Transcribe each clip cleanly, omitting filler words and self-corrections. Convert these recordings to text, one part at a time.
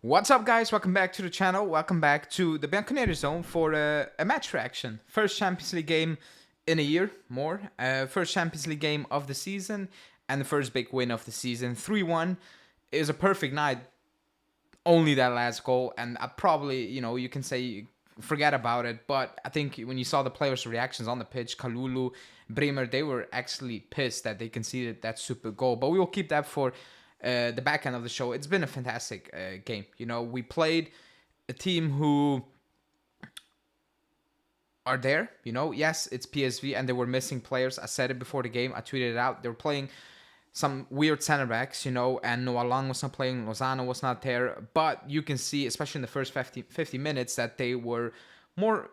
What's up, guys? Welcome back to the channel. Welcome back to the Bianconeri zone for a match reaction. First Champions League game in a year, more. First Champions League game of the season and the first big win of the season. 3-1 is a perfect night. Only that last goal, and I probably, you can say forget about it. But I think when you saw the players' reactions on the pitch, Kalulu, Bremer, they were actually pissed that they conceded that super goal. But we will keep that for the back end of the show. It's been a fantastic game. We played a team who are there. Yes, it's PSV, and they were missing players. I said it before the game. I tweeted it out. They were playing some weird center backs, and Noah Long was not playing, Lozano was not there, but you can see, especially in the first 50 minutes, that they were more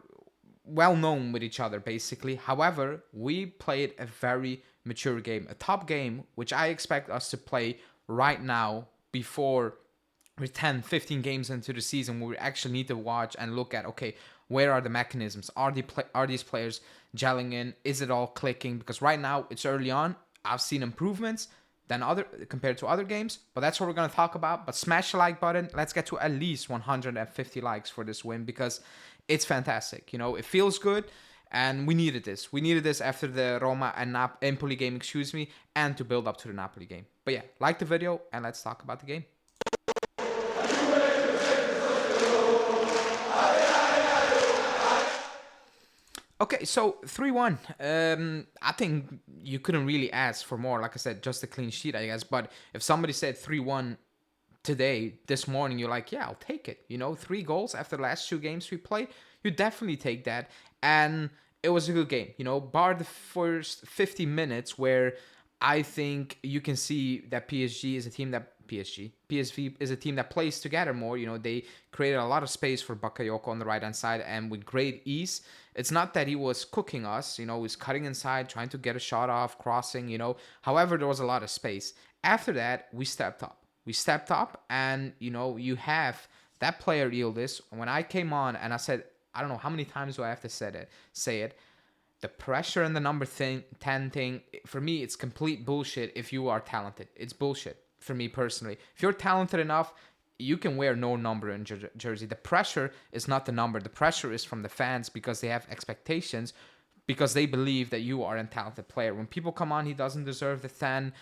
well known with each other, basically. However, we played a very mature game, a top game, which I expect us to play right now before we're 10, 15 games into the season, where we actually need to watch and look at, okay, where are the mechanisms? Are these players gelling in? Is it all clicking? Because right now, it's early on. I've seen improvements compared to other games, but that's what we're going to talk about. But smash the like button. Let's get to at least 150 likes for this win, because it's fantastic. It feels good, and we needed this. We needed this after the Roma and Empoli game, and to build up to the Napoli game. But yeah, like the video, and let's talk about the game. Okay, so 3-1. I think you couldn't really ask for more. Like I said, just a clean sheet, I guess. But if somebody said 3-1 today, this morning, you're like, yeah, I'll take it. 3 goals after the last 2 games we played, you definitely take that. And it was a good game, bar the first 50 minutes, where I think you can see that PSV is a team that plays together more. They created a lot of space for Bakayoko on the right-hand side, and with great ease. It's not that he was cooking us, he was cutting inside, trying to get a shot off, crossing, However, there was a lot of space. After that, we stepped up. And, you have that player, Yildiz. When I came on and I said, I don't know how many times do I have to say it, the pressure and the number 10 thing, for me, it's complete bullshit if you are talented. It's bullshit for me personally. If you're talented enough, you can wear no number in jersey. The pressure is not the number. The pressure is from the fans, because they have expectations, because they believe that you are a talented player. When people come on, he doesn't deserve the 10.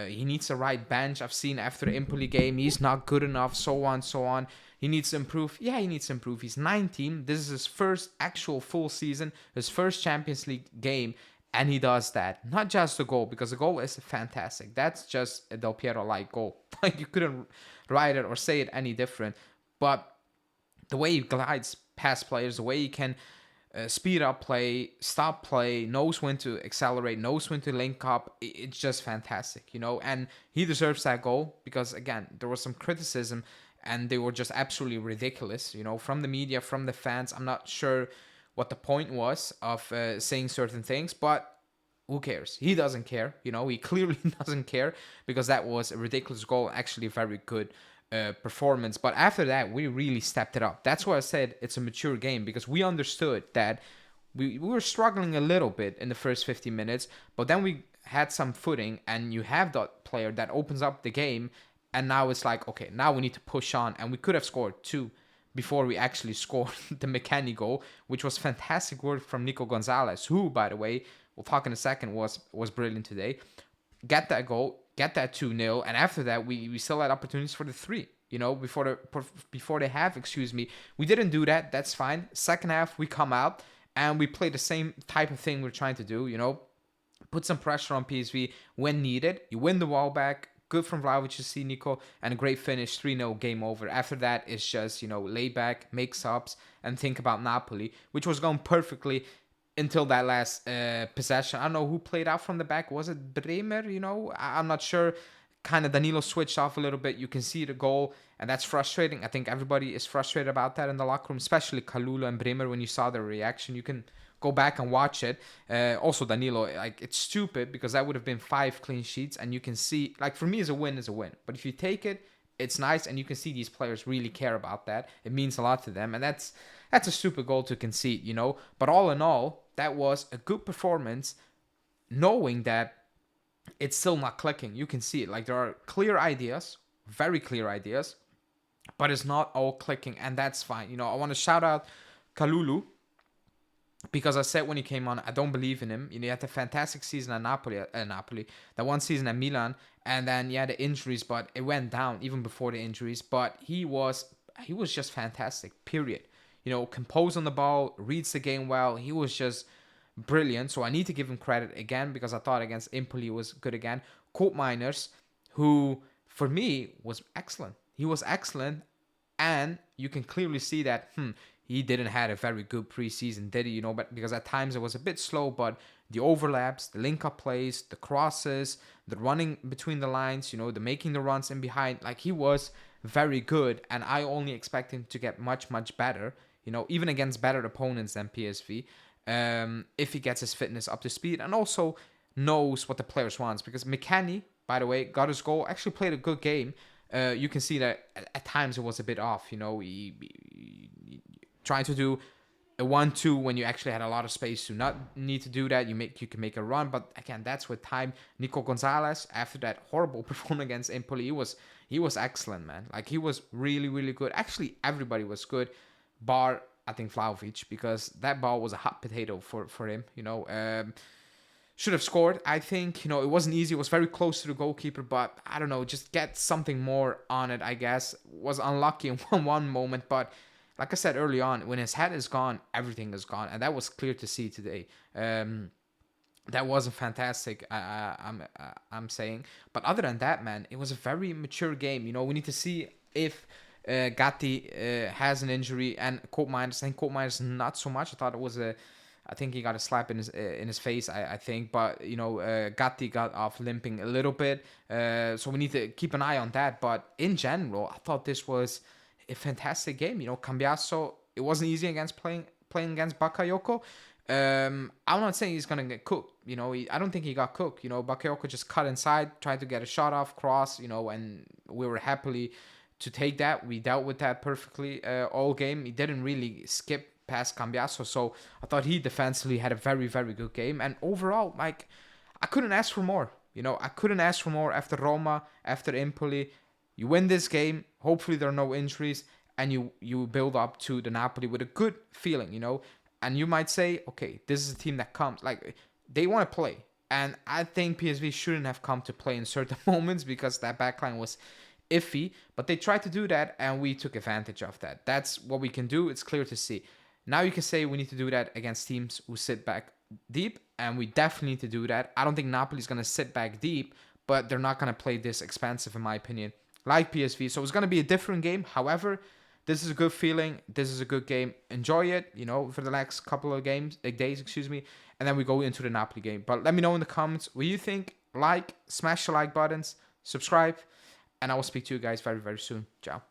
He needs a right bench. I've seen after the Empoli game, he's not good enough, so on. He needs to improve. Yeah, he needs to improve. He's 19. This is his first actual full season, his first Champions League game, and he does that. Not just the goal, because the goal is fantastic. That's just a Del Piero-like goal. Like, you couldn't write it or say it any different. But the way he glides past players, the way he can speed up play, stop play, knows when to accelerate, knows when to link up. It's just fantastic, and he deserves that goal, because, again, there was some criticism, and they were just absolutely ridiculous, from the media, from the fans. I'm not sure what the point was of saying certain things, but who cares? He doesn't care, he clearly doesn't care, because that was a ridiculous goal, actually a very good performance. But after that, we really stepped it up. That's why I said it's a mature game, because we understood that we were struggling a little bit in the first 50 minutes, but then we had some footing, and you have that player that opens up the game, and now it's like, okay, now we need to push on. And we could have scored 2 before we actually scored the McKennie goal, which was fantastic work from Nico Gonzalez, who, by the way, we'll talk in a second, was brilliant today. Get that goal, get that 2-0, and after that, we still had opportunities for the 3, before they have, We didn't do that, that's fine. Second half, we come out, and we play the same type of thing we're trying to do, put some pressure on PSV when needed. You win the ball back. Good from Vlahovic to see Nico, and a great finish, 3-0, game over. After that, it's just, lay back, make subs, and think about Napoli, which was going perfectly until that last possession. I don't know who played out from the back. Was it Bremer? I'm not sure. Kind of Danilo switched off a little bit. You can see the goal, and that's frustrating. I think everybody is frustrated about that in the locker room, especially Kalulu and Bremer. When you saw their reaction, you can go back and watch it. Also, Danilo, it's stupid, because that would have been 5 clean sheets, and you can see, for me, is a win. But if you take it, it's nice, and you can see these players really care about that. It means a lot to them, and that's a stupid goal to concede, But all in all, that was a good performance, knowing that it's still not clicking. You can see it. There are clear ideas, very clear ideas, but it's not all clicking, and that's fine. You know, I want to shout out Kalulu, because I said when he came on, I don't believe in him. You know, he had a fantastic season at Napoli, that one season at Milan, and then yeah, the injuries, but it went down even before the injuries. But he was just fantastic. Period. You know, composed on the ball, reads the game well. He was just brilliant. So I need to give him credit again, because I thought against Empoli was good again. Colt Miners, who for me was excellent. He was excellent, and you can clearly see that he didn't had a very good preseason, did he? You know, but because at times it was a bit slow, but the overlaps, the link-up plays, the crosses, the running between the lines, you know, the making the runs in behind, like he was very good, and I only expect him to get much, much better, you know, even against better opponents than PSV, if he gets his fitness up to speed and also knows what the players wants. Because McKennie, by the way, got his goal, actually played a good game. You can see that at times it was a bit off, you know, he trying to do a 1-2 when you actually had a lot of space to not need to do that. You can make a run, but again, that's with time. Nico Gonzalez, after that horrible performance against Empoli, he was excellent, man. Like he was really, really good. Actually, everybody was good, bar I think Vlahovic, because that ball was a hot potato for him. You know, should have scored. I think, you know, it wasn't easy. It was very close to the goalkeeper, but I don't know, just get something more on it. I guess was unlucky in one moment, but like I said early on, when his head is gone, everything is gone, and that was clear to see today. That wasn't fantastic. I'm saying, but other than that, man, it was a very mature game. You know, we need to see if Gatti has an injury, and Colt Miners. I think Colt Miners not so much. I think he got a slap in his face. I think, but you know, Gatti got off limping a little bit. So we need to keep an eye on that. But in general, I thought this was a fantastic game. You know, Cambiasso, it wasn't easy against playing against Bakayoko. I'm not saying he's gonna get cooked. You know, I don't think he got cooked. You know, Bakayoko just cut inside, tried to get a shot off, cross. You know, and we were happily to take that. We dealt with that perfectly all game. He didn't really skip past Cambiasso, so I thought he defensively had a very, very good game. And overall, like, I couldn't ask for more. You know, I couldn't ask for more after Roma, after Empoli. You win this game, hopefully there are no injuries, and you build up to the Napoli with a good feeling, you know. And you might say, okay, this is a team that comes, like, they want to play. And I think PSV shouldn't have come to play in certain moments, because that backline was iffy, but they tried to do that, and we took advantage of that. That's what we can do. It's clear to see. Now you can say we need to do that against teams who sit back deep, and we definitely need to do that. I don't think Napoli's going to sit back deep, but they're not going to play this expensive, in my opinion, like PSV. So it's going to be a different game. However, this is a good feeling. This is a good game. Enjoy it, you know, for the next couple of days, and then we go into the Napoli game. But let me know in the comments what you think. Like, smash the like buttons, subscribe, and I will speak to you guys very, very soon. Ciao.